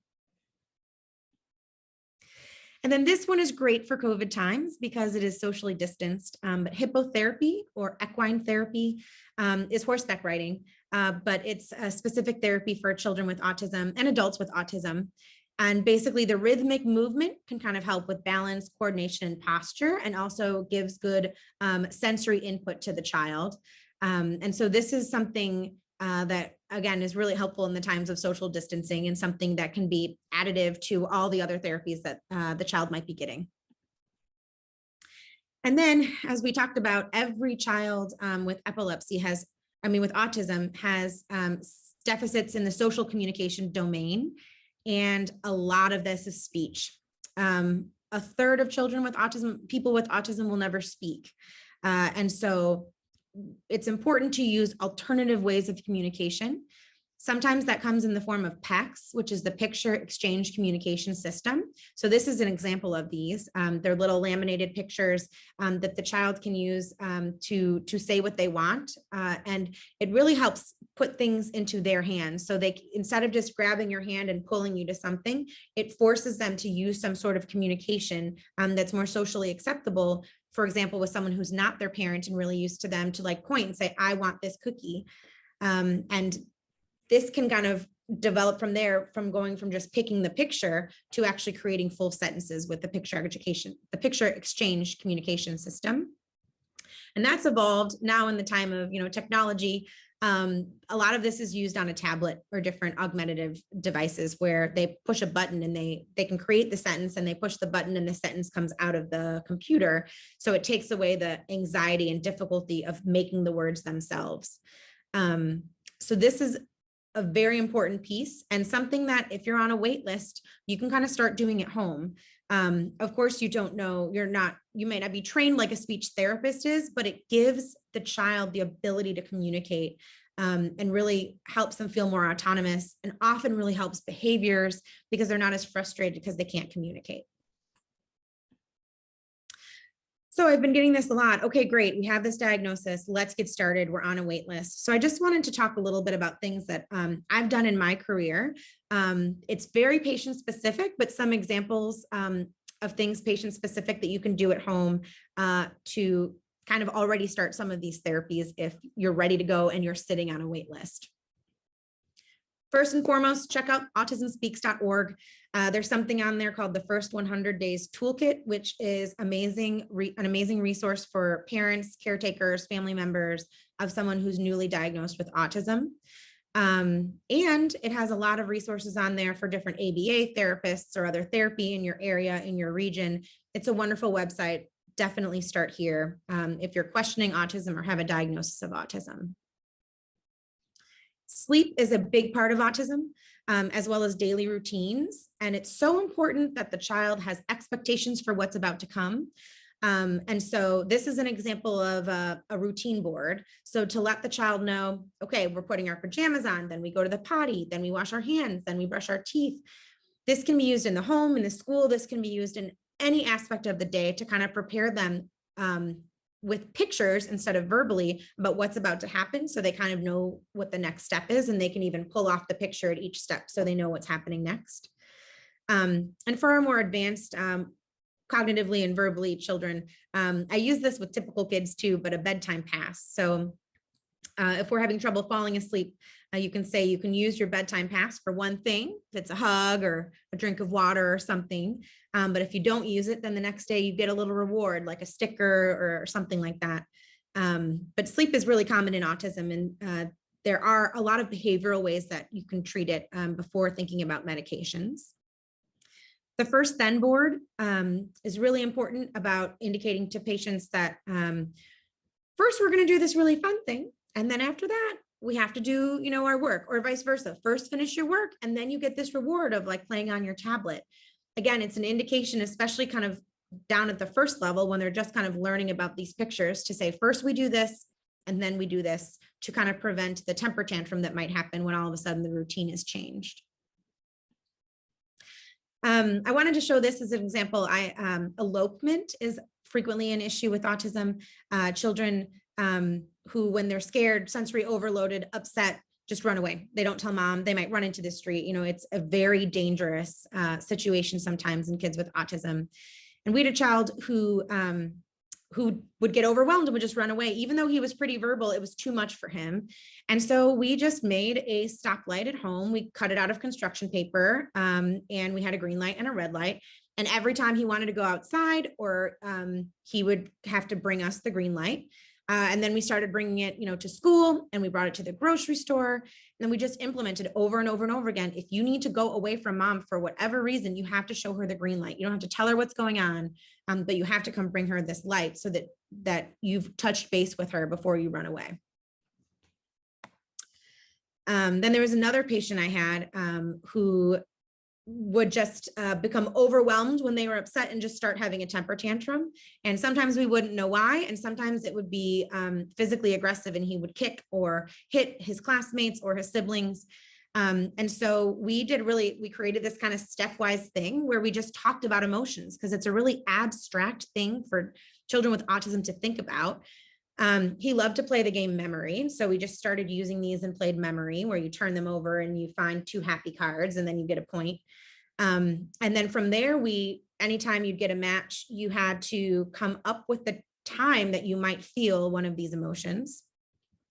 And then this one is great for COVID times because it is socially distanced. But hippotherapy or equine therapy is horseback riding, but it's a specific therapy for children with autism and adults with autism. And basically the rhythmic movement can kind of help with balance, coordination, and posture, and also gives good sensory input to the child. And so this is something that, again, is really helpful in the times of social distancing and something that can be additive to all the other therapies that the child might be getting. And then, as we talked about, every child with epilepsy with autism has deficits in the social communication domain. And a lot of this is speech. A third of children with autism, people with autism, will never speak. And so it's important to use alternative ways of communication. Sometimes that comes in the form of PECS, which is the Picture Exchange Communication System. So this is an example of these. They're little laminated pictures that the child can use to say what they want. And it really helps put things into their hands. So they, instead of just grabbing your hand and pulling you to something, it forces them to use some sort of communication that's more socially acceptable. For example, with someone who's not their parent and really used to them, to like point and say, I want this cookie. And this can kind of develop from there, from going from just picking the picture to actually creating full sentences with the picture exchange communication system. And that's evolved now in the time of, technology. A lot of this is used on a tablet or different augmentative devices where they push a button and they can create the sentence, and they push the button and the sentence comes out of the computer. So it takes away the anxiety and difficulty of making the words themselves. So this is a very important piece, and something that if you're on a wait list, you can kind of start doing at home. Of course, you may not be trained like a speech therapist is, but it gives the child the ability to communicate and really helps them feel more autonomous, and often really helps behaviors because they're not as frustrated because they can't communicate. So I've been getting this a lot. Okay, great. We have this diagnosis. Let's get started. We're on a wait list. So I just wanted to talk a little bit about things that I've done in my career. It's very patient specific, but some examples of things patient specific that you can do at home to kind of already start some of these therapies if you're ready to go and you're sitting on a wait list. First and foremost, check out autismspeaks.org. There's something on there called the First 100 Days Toolkit, which is an amazing resource for parents, caretakers, family members of someone who's newly diagnosed with autism. And it has a lot of resources on there for different ABA therapists or other therapy in your area, in your region. It's a wonderful website. Definitely start here if you're questioning autism or have a diagnosis of autism. Sleep is a big part of autism, as well as daily routines. And it's so important that the child has expectations for what's about to come. And so this is an example of a routine board. So to let the child know, okay, we're putting our pajamas on, then we go to the potty, then we wash our hands, then we brush our teeth. This can be used in the home, in the school. This can be used in any aspect of the day to kind of prepare them with pictures instead of verbally about what's about to happen. So they kind of know what the next step is, and they can even pull off the picture at each step so they know what's happening next. And for our more advanced cognitively and verbally children, I use this with typical kids too, but a bedtime pass. So if we're having trouble falling asleep, you can say you can use your bedtime pass for one thing, if it's a hug or a drink of water or something. But if you don't use it, then the next day you get a little reward, like a sticker or something like that. But sleep is really common in autism, and there are a lot of behavioral ways that you can treat it before thinking about medications. The first then board is really important about indicating to patients that first we're going to do this really fun thing, and then after that we have to do, our work, or vice versa. First finish your work, and then you get this reward of like playing on your tablet. Again, it's an indication, especially kind of down at the first level when they're just kind of learning about these pictures, to say first we do this and then we do this, to kind of prevent the temper tantrum that might happen when all of a sudden the routine is changed. I wanted to show this as an example. Elopement is frequently an issue with autism. Children who, when they're scared, sensory overloaded, upset, just run away. They don't tell mom. They might run into the street. It's a very dangerous situation sometimes in kids with autism. And we had a child who would get overwhelmed and would just run away. Even though he was pretty verbal, it was too much for him. And so we just made a stoplight at home. We cut it out of construction paper, and we had a green light and a red light. And every time he wanted to go outside, or he would have to bring us the green light. And then we started bringing it, to school, and we brought it to the grocery store. And then we just implemented over and over and over again. If you need to go away from mom for whatever reason, you have to show her the green light. You don't have to tell her what's going on, but you have to come bring her this light so that you've touched base with her before you run away. Then there was another patient I had who would just become overwhelmed when they were upset and just start having a temper tantrum. And sometimes we wouldn't know why. And sometimes it would be physically aggressive, and he would kick or hit his classmates or his siblings. And so we created this kind of stepwise thing where we just talked about emotions, because it's a really abstract thing for children with autism to think about. He loved to play the game memory. So we just started using these and played memory, where you turn them over and you find 2 happy cards and then you get a point. And then from there, anytime you'd get a match, you had to come up with the time that you might feel one of these emotions.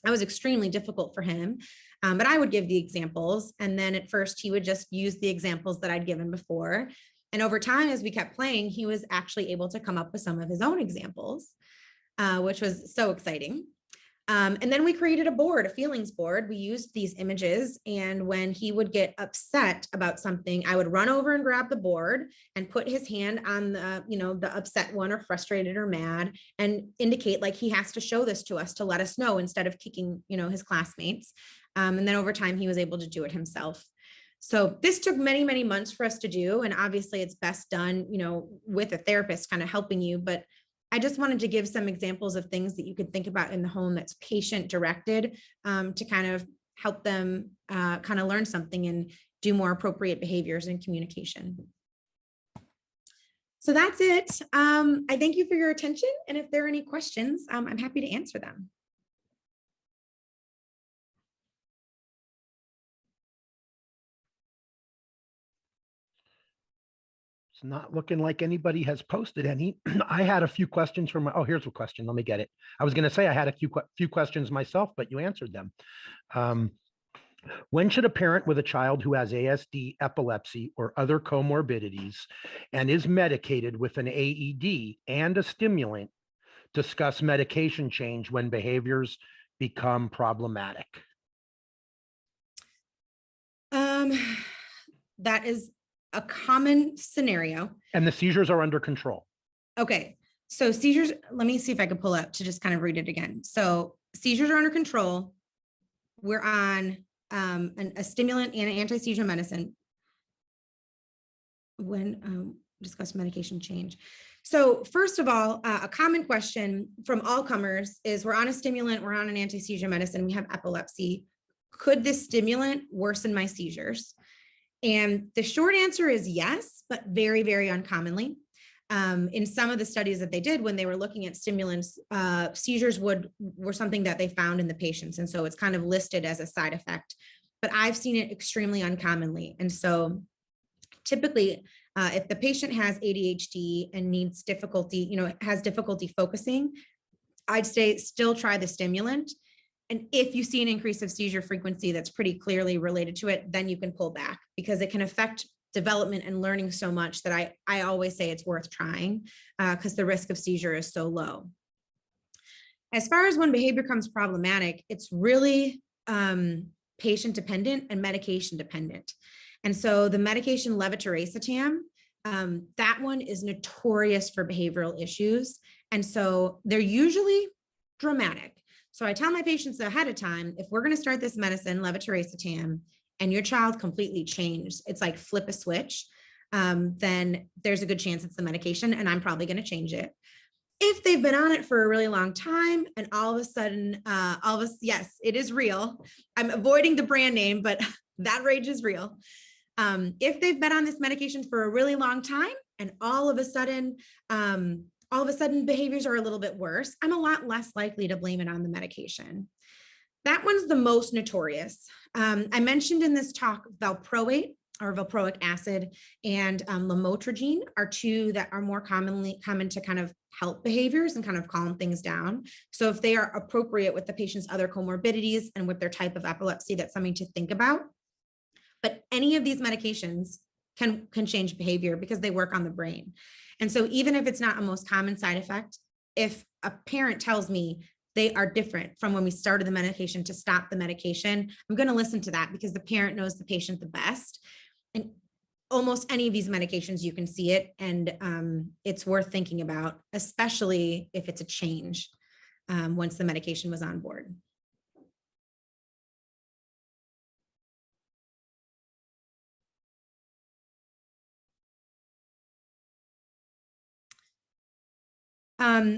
That was extremely difficult for him. But I would give the examples. And then at first he would just use the examples that I'd given before. And over time, as we kept playing, he was actually able to come up with some of his own examples, which was so exciting. And then we created a feelings board. We used these images, and when he would get upset about something, I would run over and grab the board and put his hand on the upset one, or frustrated or mad, and indicate like he has to show this to us to let us know, instead of kicking, his classmates. And then over time, he was able to do it himself. So this took many, many months for us to do. And obviously it's best done, with a therapist kind of helping you, but I just wanted to give some examples of things that you could think about in the home that's patient directed, to kind of help them kind of learn something and do more appropriate behaviors and communication. So that's it. I thank you for your attention. And if there are any questions, I'm happy to answer them. Not looking like anybody has posted any. I had a few questions from here's a question. Let me get it. I was going to say I had a few questions myself, but you answered them. When should a parent with a child who has ASD, epilepsy, or other comorbidities and is medicated with an AED and a stimulant discuss medication change when behaviors become problematic? That is a common scenario. And the seizures are under control. Okay. So seizures, let me see if I can pull up to just kind of read it again. So seizures are under control. We're on a stimulant and an anti-seizure medicine when discuss medication change. So first of all, a common question from all comers is, we're on a stimulant, we're on an anti-seizure medicine, we have epilepsy. Could this stimulant worsen my seizures? And the short answer is yes, but very, very uncommonly. In some of the studies that they did when they were looking at stimulants, seizures were something that they found in the patients. And so it's kind of listed as a side effect, but I've seen it extremely uncommonly. And so typically, if the patient has ADHD and needs difficulty, has difficulty focusing, I'd say still try the stimulant. And if you see an increase of seizure frequency that's pretty clearly related to it, then you can pull back because it can affect development and learning so much that I always say it's worth trying because the risk of seizure is so low. As far as when behavior becomes problematic, it's really patient dependent and medication dependent. And so the medication levetiracetam, that one is notorious for behavioral issues. And so they're usually dramatic. So I tell my patients ahead of time, if we're going to start this medicine, levetiracetam, and your child completely changed, it's like flip a switch, then there's a good chance it's the medication and I'm probably going to change it. If they've been on it for a really long time and all of a sudden, yes, it is real. I'm avoiding the brand name, but that rage is real. If they've been on this medication for a really long time and all of a sudden behaviors are a little bit worse, I'm a lot less likely to blame it on the medication. That one's the most notorious. I mentioned in this talk valproate or valproic acid and lamotrigine are two that are more common to kind of help behaviors and kind of calm things down. So if they are appropriate with the patient's other comorbidities and with their type of epilepsy, that's something to think about. But any of these medications can change behavior because they work on the brain. And so even if it's not a most common side effect, if a parent tells me they are different from when we started the medication to stop the medication, I'm going to listen to that because the parent knows the patient the best. And almost any of these medications, you can see it, and it's worth thinking about, especially if it's a change once the medication was on board.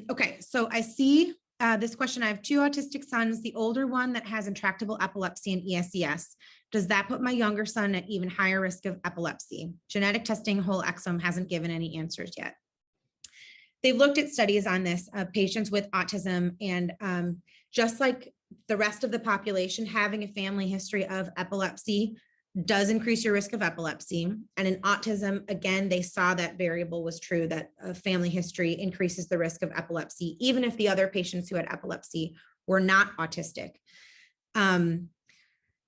Okay, so I see this question. I have two autistic sons, the older one that has intractable epilepsy and ESES. Does that put my younger son at even higher risk of epilepsy? Genetic testing, whole exome hasn't given any answers yet. They've looked at studies on this, patients with autism, and just like the rest of the population, having a family history of epilepsy does increase your risk of epilepsy. And in autism, again, they saw that variable was true, that a family history increases the risk of epilepsy, even if the other patients who had epilepsy were not autistic.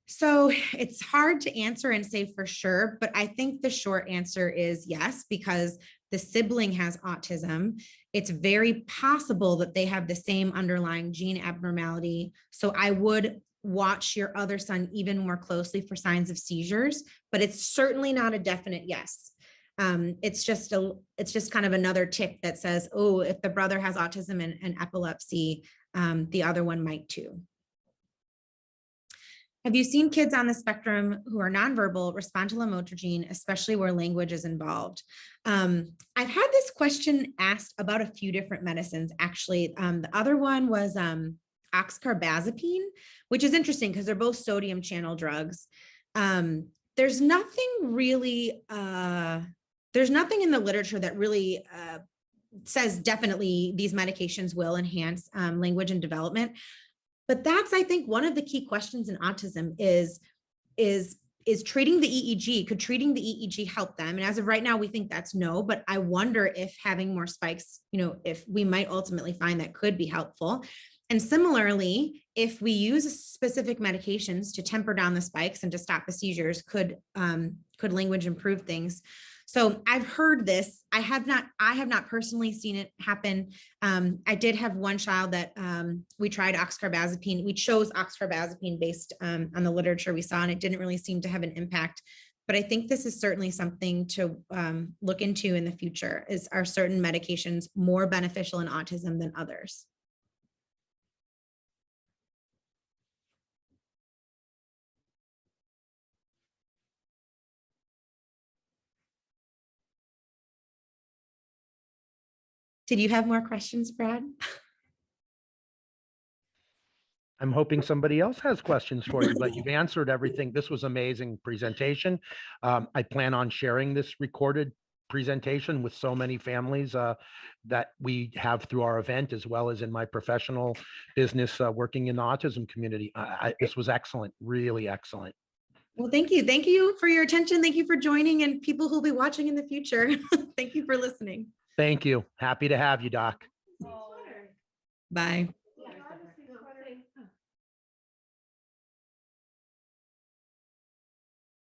So it's hard to answer and say for sure, but I think the short answer is yes, because the sibling has autism. It's very possible that they have the same underlying gene abnormality. So I would watch your other son even more closely for signs of seizures, but it's certainly not a definite yes. It's just kind of another tick that says, oh, if the brother has autism and epilepsy, the other one might too. Have you seen kids on the spectrum who are nonverbal respond to lamotrigine, especially where language is involved? I've had this question asked about a few different medicines, actually. The other one was oxcarbazepine, which is interesting because they're both sodium channel drugs. There's nothing really, there's nothing in the literature that really says definitely these medications will enhance language and development. But that's, I think, one of the key questions in autism is treating the EEG. Could treating the EEG help them? And as of right now, we think that's no, but I wonder if having more spikes, if we might ultimately find that could be helpful. And similarly, if we use specific medications to temper down the spikes and to stop the seizures, could language improve things? So I've heard this. I have not personally seen it happen. I did have one child that we tried oxcarbazepine. We chose oxcarbazepine based on the literature we saw, and it didn't really seem to have an impact. But I think this is certainly something to look into in the future. Are certain medications more beneficial in autism than others? Did you have more questions, Brad? I'm hoping somebody else has questions for you, but you've answered everything. This was amazing presentation. I plan on sharing this recorded presentation with so many families that we have through our event, as well as in my professional business working in the autism community. This was excellent, really excellent. Well, thank you. Thank you for your attention. Thank you for joining, and people who'll be watching in the future. Thank you for listening. Thank you. Happy to have you, Doc. Bye.